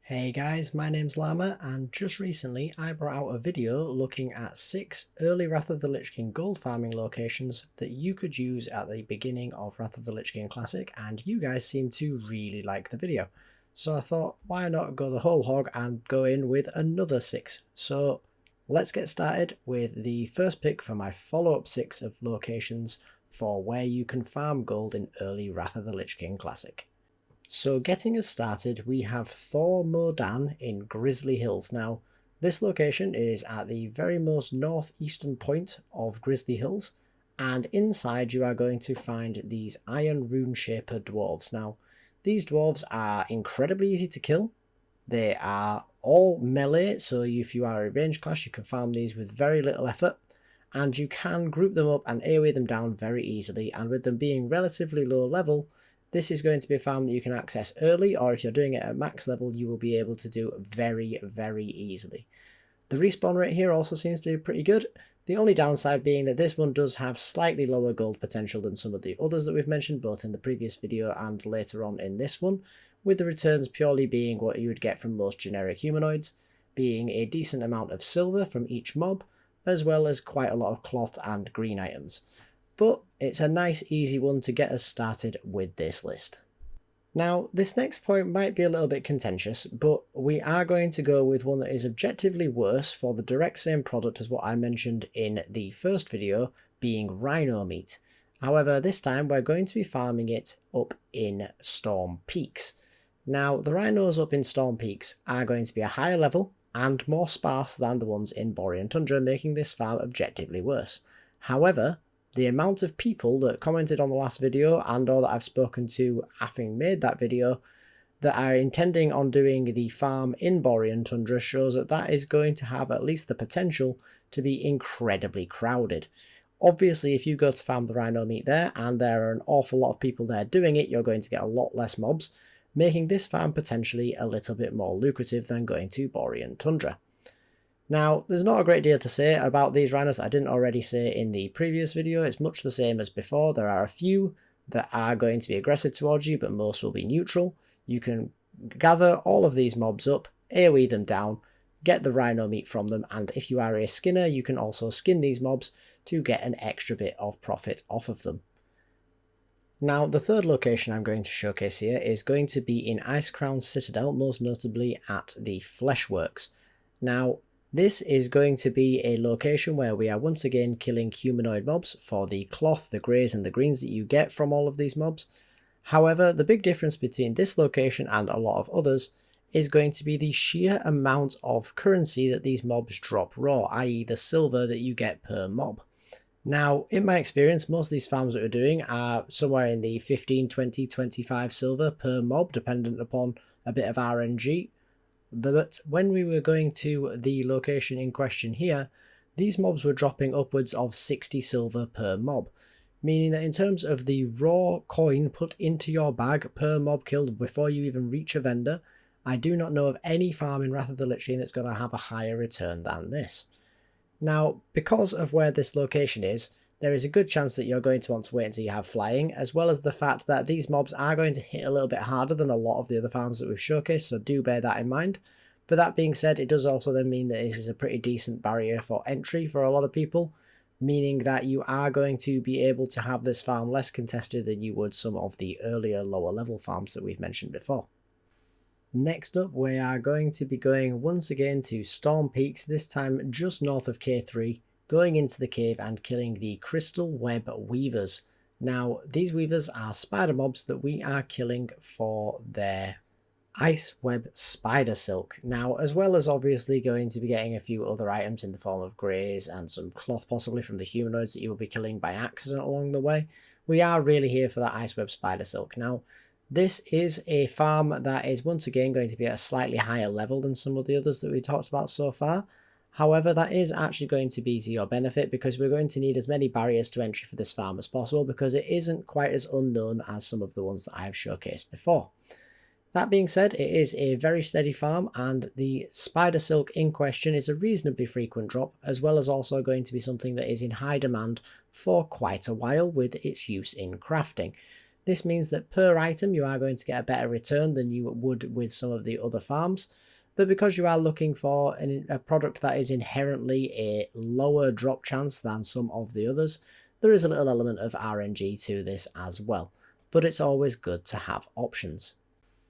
Hey guys, my name's Llama, and just recently I brought out a video looking at 6 early Wrath of the Lich King gold farming locations that you could use at the beginning of Wrath of the Lich King Classic, and you guys seem to really like the video. So I thought, why not go the whole hog and go in with another 6. So let's get started with the first pick for my follow-up 6 of locations for where you can farm gold in early Wrath of the Lich King Classic. So getting us started, we have Thor Modan in Grizzly Hills. Now, this location is at the very most northeastern point of Grizzly Hills, and inside you are going to find these Iron Rune Shaper dwarves. Now, these dwarves are incredibly easy to kill. They are all melee, so if you are a ranged class, you can farm these with very little effort, and you can group them up and AoE them down very easily, and with them being relatively low level, this is going to be a farm that you can access early, or if you're doing it at max level, you will be able to do very, very easily. The respawn rate here also seems to be pretty good. The only downside being that this one does have slightly lower gold potential than some of the others that we've mentioned, both in the previous video and later on in this one, with the returns purely being what you would get from most generic humanoids, being a decent amount of silver from each mob, as well as quite a lot of cloth and green items. But it's a nice easy one to get us started with this list. Now, this next point might be a little bit contentious, but we are going to go with one that is objectively worse for the direct same product as what I mentioned in the first video, being rhino meat. However, this time we're going to be farming it up in Storm Peaks. Now, the rhinos up in Storm Peaks are going to be a higher level and more sparse than the ones in Borean Tundra, making this farm objectively worse. However, the amount of people that commented on the last video and or that I've spoken to having made that video that are intending on doing the farm in Borean Tundra shows that that is going to have at least the potential to be incredibly crowded. Obviously, if you go to farm the rhino meat there and there are an awful lot of people there doing it, you're going to get a lot less mobs, making this farm potentially a little bit more lucrative than going to Borean Tundra. Now, there's not a great deal to say about these rhinos that I didn't already say in the previous video. It's much the same as before. There are a few that are going to be aggressive towards you, but most will be neutral. You can gather all of these mobs up, AoE them down, get the rhino meat from them, and if you are a skinner, you can also skin these mobs to get an extra bit of profit off of them. Now, the third location I'm going to showcase here is going to be in Icecrown Citadel, most notably at the Fleshworks. Now, this is going to be a location where we are once again killing humanoid mobs for the cloth, the greys and the greens that you get from all of these mobs. However, the big difference between this location and a lot of others is going to be the sheer amount of currency that these mobs drop raw, i.e. the silver that you get per mob. Now, in my experience, most of these farms that we're doing are somewhere in the 15, 20, 25 silver per mob, dependent upon a bit of RNG. But when we were going to the location in question here, these mobs were dropping upwards of 60 silver per mob, meaning that in terms of the raw coin put into your bag per mob killed before you even reach a vendor, I do not know of any farm in Wrath of the Lich King that's going to have a higher return than this. Now, because of where this location is, there is a good chance that you're going to want to wait until you have flying, as well as the fact that these mobs are going to hit a little bit harder than a lot of the other farms that we've showcased, so do bear that in mind. But that being said, it does also then mean that this is a pretty decent barrier for entry for a lot of people, meaning that you are going to be able to have this farm less contested than you would some of the earlier lower level farms that we've mentioned before. Next up, we are going to be going once again to Storm Peaks, this time just north of K3, going into the cave and killing the Crystal Web Weavers. Now, these weavers are spider mobs that we are killing for their Ice Web Spider Silk. Now, as well as obviously going to be getting a few other items in the form of greys and some cloth possibly from the humanoids that you will be killing by accident along the way, we are really here for that Ice Web Spider Silk. Now, this is a farm that is once again going to be at a slightly higher level than some of the others that we talked about so far. However, that is actually going to be to your benefit because we're going to need as many barriers to entry for this farm as possible because it isn't quite as unknown as some of the ones that I have showcased before. That being said, it is a very steady farm and the spider silk in question is a reasonably frequent drop, as well as also going to be something that is in high demand for quite a while with its use in crafting. This means that per item you are going to get a better return than you would with some of the other farms, but because you are looking for a product that is inherently a lower drop chance than some of the others, there is a little element of RNG to this as well, but it's always good to have options.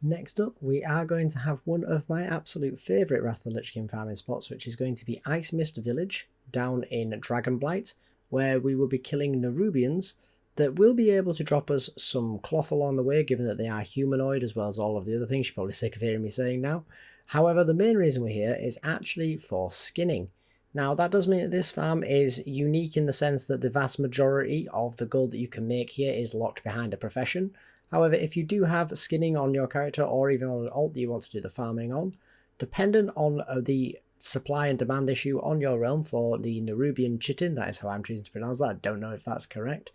Next up, we are going to have one of my absolute favourite Wrath of the Lich King farming spots, which is going to be Ice Mist Village down in Dragonblight, where we will be killing Nerubians that will be able to drop us some cloth along the way, given that they are humanoid as well as all of the other things you're probably sick of hearing me saying now. However, the main reason we're here is actually for skinning. Now, that does mean that this farm is unique in the sense that the vast majority of the gold that you can make here is locked behind a profession. However, if you do have skinning on your character or even on an alt that you want to do the farming on, dependent on the supply and demand issue on your realm for the Nerubian chitin, that is how I'm choosing to pronounce that, I don't know if that's correct,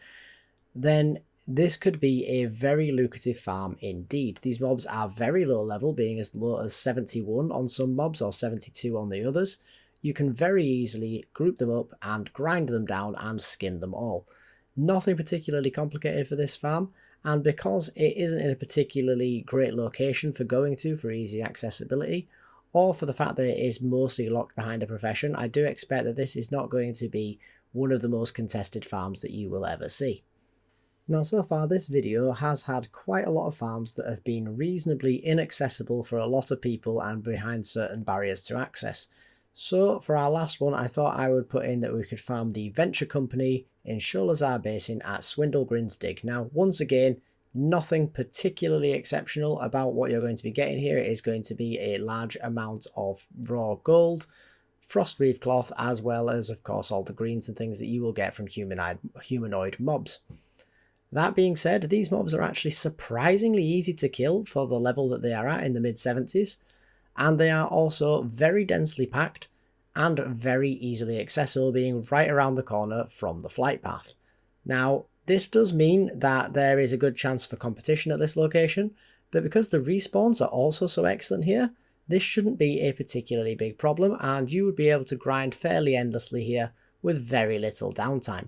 then this could be a very lucrative farm indeed. These mobs are very low level, being as low as 71 on some mobs or 72 on the others. You can very easily group them up and grind them down and skin them all. Nothing particularly complicated for this farm, and because it isn't in a particularly great location for going to for easy accessibility, or for the fact that it is mostly locked behind a profession, I do expect that this is not going to be one of the most contested farms that you will ever see. Now, so far this video has had quite a lot of farms that have been reasonably inaccessible for a lot of people and behind certain barriers to access. So for our last one, I thought I would put in that we could farm the Venture Company in Sholazar Basin at Swindlegrin's Dig. Now, once again, nothing particularly exceptional about what you're going to be getting here. It is going to be a large amount of raw gold, frostweave cloth, as well as, of course, all the greens and things that you will get from humanoid mobs. That being said, these mobs are actually surprisingly easy to kill for the level that they are at in the mid-70s, and they are also very densely packed and very easily accessible, being right around the corner from the flight path. Now, this does mean that there is a good chance for competition at this location, but because the respawns are also so excellent here, this shouldn't be a particularly big problem, and you would be able to grind fairly endlessly here with very little downtime.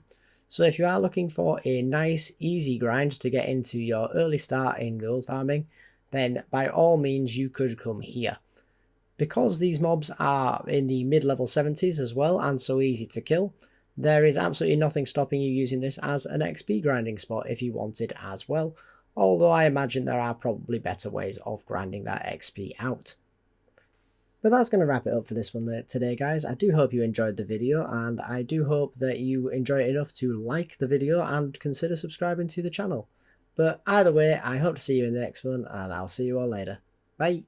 So if you are looking for a nice, easy grind to get into your early start in gold farming, then by all means you could come here. Because these mobs are in the mid-level 70s as well and so easy to kill, there is absolutely nothing stopping you using this as an XP grinding spot if you wanted as well, although I imagine there are probably better ways of grinding that XP out. But that's going to wrap it up for this one today, guys. I do hope you enjoyed the video, and I do hope that you enjoy it enough to like the video and consider subscribing to the channel. But either way, I hope to see you in the next one, and I'll see you all later. Bye!